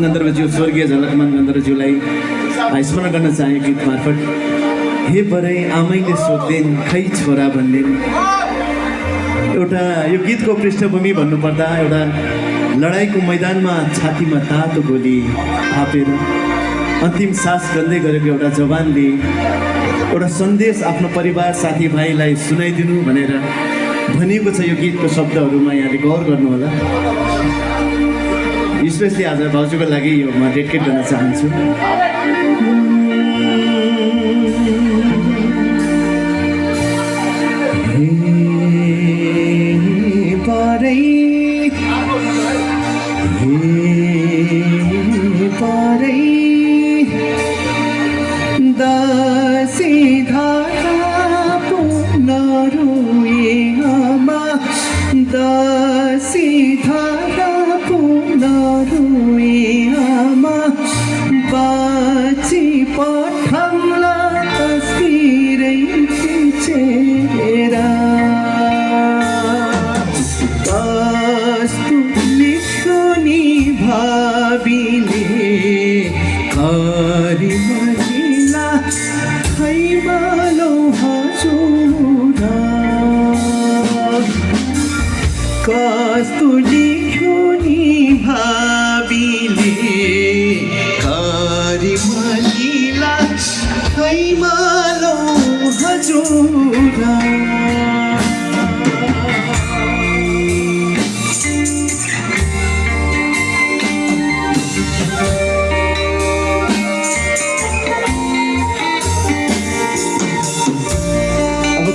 गन्धर्वज्यू स्वर्गीय झलकमान गन्धर्वज्यूलाई स्मरण गर्न चाहे गीत मार्फत। हे बरै आमैले सोध्देन खै छोरा भन्देन। एउटा यो गीतको पृष्ठभूमि भन्नुपर्दा एउटा लडाईँको मैदानमा छातीमा तातो गोली थापेर अन्तिम सास गन्दै गरेको एउटा जवानले एउटा सन्देश आफ्नो परिवार साथीभाइलाई सुनाइदिनु भनेर भनिएको छ। यो गीतको शब्दहरूमा यहाँले गौर गर्नुहोला। स्पेसली आज भाउजूको लागि यो म डेडिकेट गर्न चाहन्छु।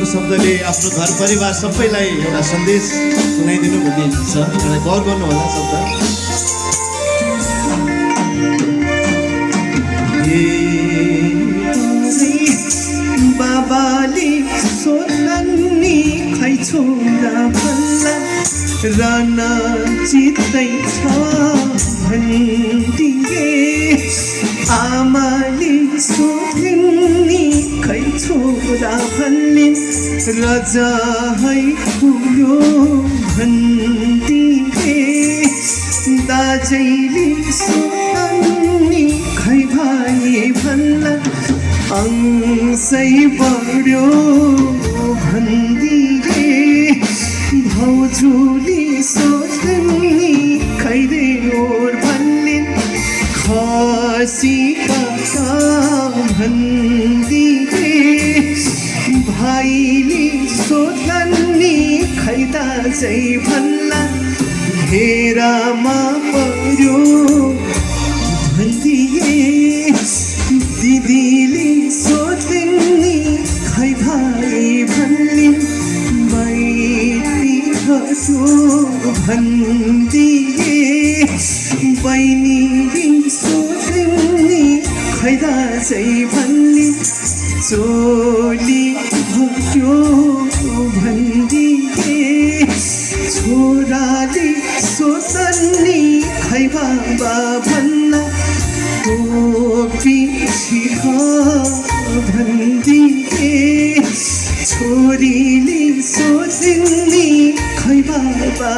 शब्दले आफ्नो घर परिवार सबैलाई एउटा सन्देश सुनाइदिनु भन्ने छ। एउटा गौर गर्नु होला शब्द। बाबाले सोध्छन् नि खै छोरा भन्ला रन चित्तै छ भन्दिए। आमाले सोध्छन् नि खै छोरा भन्लिन् रजाहै पुग्यो भन्दिए। दाजैले सोध्छन् नि खै भाइ भन्ला अंशै बढ्यो भन्दिए। भाउजूले सोध्छन् नि खै देवर भन्लिन् खसी काका भन्दिए। भाइले सोध्छन् नि खै दाजै भन्ला घेरामा पर्यो भन्दिए। दिदीले सोध्छन् नि खै भाइ भन्लिन् माइती खस्यो भन्दिए। बहिनीले सोध्छन् नि खै दाजै भन्लिन् चोली भक्यो भन्दिए। छोराले सोध्छन् नि खै बाबा भन्ला टोपी छिख भन्दिए। छोरीले सोध्छन् नि खै बाबा